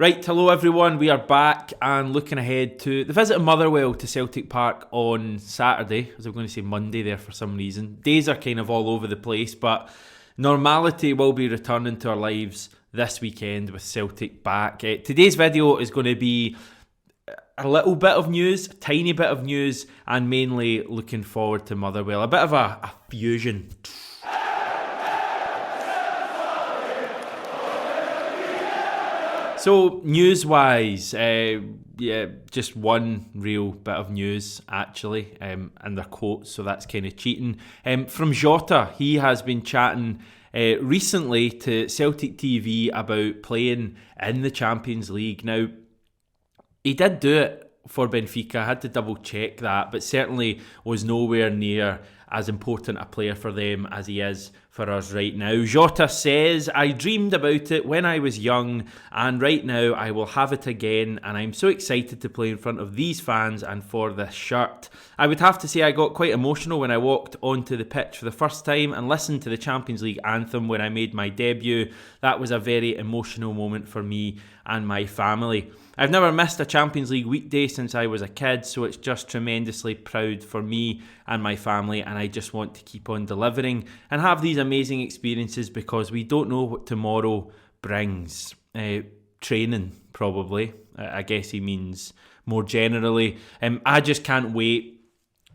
Right, hello everyone, we are back and looking ahead to the visit of Motherwell to Celtic Park on Saturday, as I'm going to say Monday there for some reason. Days are kind of all over the place, but normality will be returning to our lives this weekend with Celtic back. Today's video is going to be a little bit of news, a tiny bit of news, and mainly looking forward to Motherwell. A bit of a fusion. So, news-wise, just one real bit of news, actually, and they're quotes, so that's kind of cheating. From Jota, he has been chatting recently to Celtic TV about playing in the Champions League. Now, he did do it for Benfica, I had to double-check that, but certainly was nowhere near as important a player for them as he is for us right now. Jota says, "I dreamed about it when I was young, and right now I will have it again, and I'm so excited to play in front of these fans and for this shirt. I would have to say I got quite emotional when I walked onto the pitch for the first time and listened to the Champions League anthem when I made my debut. That was a very emotional moment for me and my family. I've never missed a Champions League weekday since I was a kid, so it's just tremendously proud for me and my family, and I just want to keep on delivering and have these amazing experiences because we don't know what tomorrow brings." Training, probably. I guess he means more generally. I just can't wait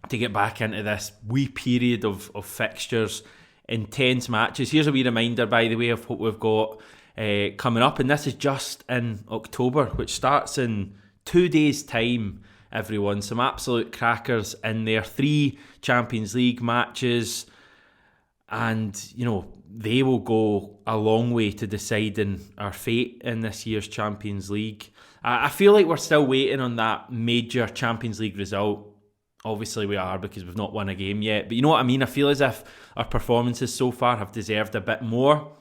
to get back into this wee period of fixtures, intense matches. Here's a wee reminder, by the way, of what we've got coming up, and this is just in October, which starts in 2 days' time, everyone. Some absolute crackers in there. 3 Champions League matches, and they will go a long way to deciding our fate in this year's Champions League. I feel like we're still waiting on that major Champions League result. Obviously we are, because we've not won a game yet, but you know what I mean? I feel as if our performances so far have deserved a bit more,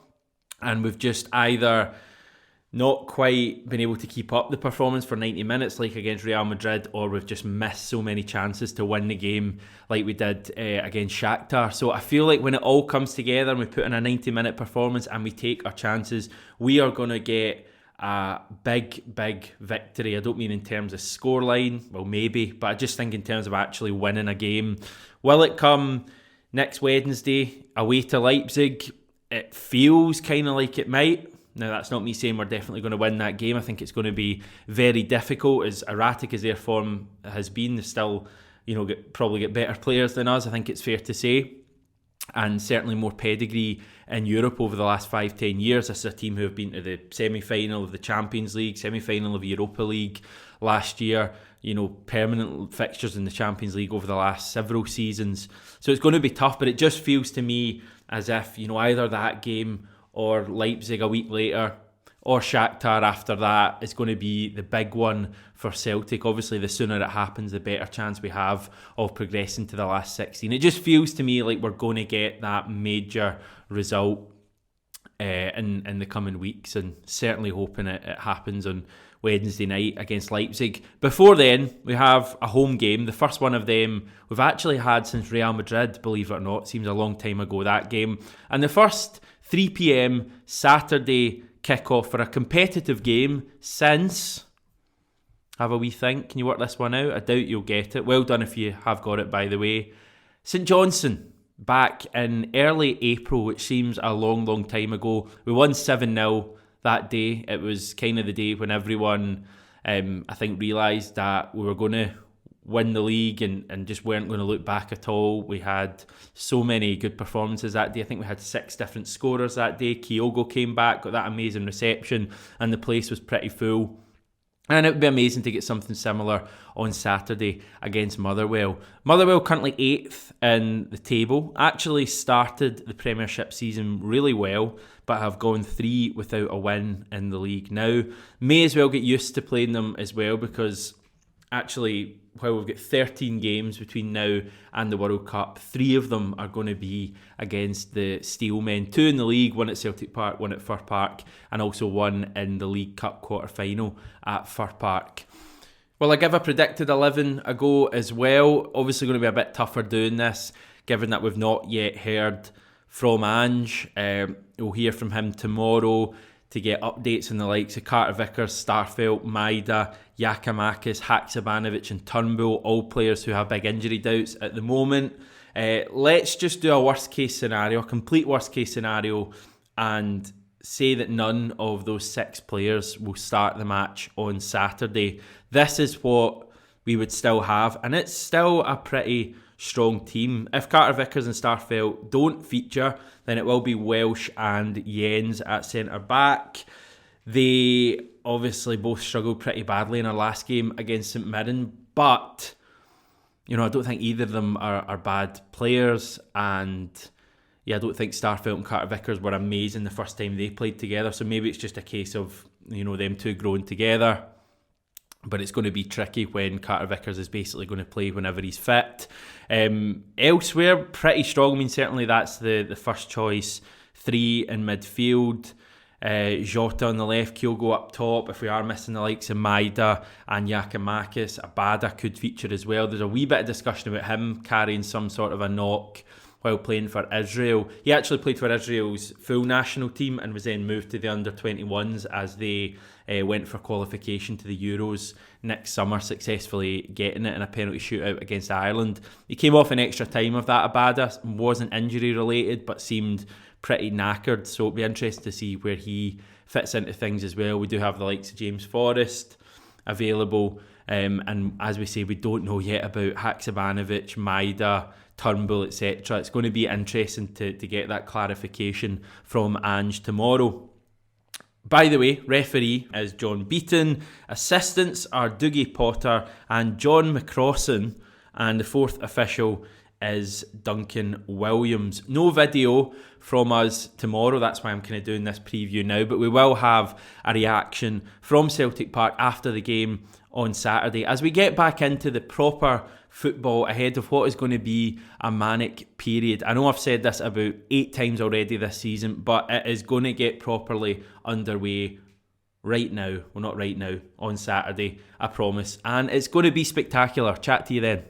and we've just either not quite been able to keep up the performance for 90 minutes like against Real Madrid, or we've just missed so many chances to win the game like we did against Shakhtar. So I feel like when it all comes together and we put in a 90-minute performance and we take our chances, we are going to get a big victory. I don't mean in terms of scoreline, well maybe, but I just think in terms of actually winning a game. Will it come next Wednesday away to Leipzig? It feels kind of like it might. Now, that's not me saying we're definitely going to win that game. I think it's going to be very difficult. As erratic as their form has been, they still, probably get better players than us, I think it's fair to say. And certainly more pedigree in Europe over the last 5-10 years. This is a team who have been to the semi-final of the Champions League, semi-final of the Europa League last year. Permanent fixtures in the Champions League over the last several seasons. So it's going to be tough, but it just feels to me as if, either that game or Leipzig a week later or Shakhtar after that is going to be the big one for Celtic. Obviously, the sooner it happens, the better chance we have of progressing to the last 16. It just feels to me like we're going to get that major result in the coming weeks, and certainly hoping it happens on Wednesday night against Leipzig. Before then, we have a home game, the first one of them we've actually had since Real Madrid, believe it or not. Seems a long time ago, that game. And the first 3 p.m. Saturday kickoff for a competitive game since... Have a wee think. Can you work this one out? I doubt you'll get it. Well done if you have got it, by the way. St Johnstone, back in early April, which seems a long time ago. We won 7-0 that day. It was kind of the day when everyone, I think, realised that we were going to win the league and just weren't going to look back at all. We had so many good performances that day. I think we had 6 different scorers that day. Kyogo came back, got that amazing reception, and the place was pretty full. And it would be amazing to get something similar on Saturday against Motherwell. Motherwell currently 8th in the table. Actually started the Premiership season really well, but have gone 3 without a win in the league now. May as well get used to playing them as well, because actually, while we've got 13 games between now and the World Cup, 3 of them are going to be against the Steelmen. 2 in the league, 1 at Celtic Park, 1 at Fir Park, and also 1 in the League Cup quarter-final at Fir Park. Well, I give a predicted 11 a go as well. Obviously going to be a bit tougher doing this, given that we've not yet heard from Ange. We'll hear from him tomorrow to get updates on the likes of Carter Vickers, Starfelt, Maida, Giakoumakis, Haksabanovic and Turnbull, all players who have big injury doubts at the moment. Let's just do a worst case scenario, a complete worst case scenario, and say that none of those 6 players will start the match on Saturday. This is what we would still have, and it's still a pretty strong team. If Carter Vickers and Starfelt don't feature, then it will be Welsh and Jens at centre-back. They obviously both struggled pretty badly in our last game against St Mirren, but I don't think either of them are bad players, and I don't think Starfelt and Carter Vickers were amazing the first time they played together, so maybe it's just a case of them two growing together. But it's going to be tricky when Carter Vickers is basically going to play whenever he's fit. Elsewhere, pretty strong. I mean, certainly that's the first choice. 3 in midfield. Jota on the left, Kyogo up top. If we are missing the likes of Maida and Giakoumakis, Abada could feature as well. There's a wee bit of discussion about him carrying some sort of a knock while playing for Israel. He actually played for Israel's full national team and was then moved to the under-21s as they went for qualification to the Euros next summer, successfully getting it in a penalty shootout against Ireland. He came off in extra time of that, Abada. Wasn't injury related, but seemed pretty knackered, so it'll be interesting to see where he fits into things as well. We do have the likes of James Forrest available, and as we say, we don't know yet about Haksabanovic, Maida, Turnbull, etc. It's going to be interesting to get that clarification from Ange tomorrow. By the way, referee is John Beaton, assistants are Dougie Potter and John McCrossan, and the fourth official is Duncan Williams. No video from us tomorrow, that's why I'm kind of doing this preview now, but we will have a reaction from Celtic Park after the game on Saturday as we get back into the proper football ahead of what is going to be a manic period. I know I've said this about 8 times already this season, but it is going to get properly underway right now. Well, not right now, on Saturday, I promise. And it's going to be spectacular. Chat to you then.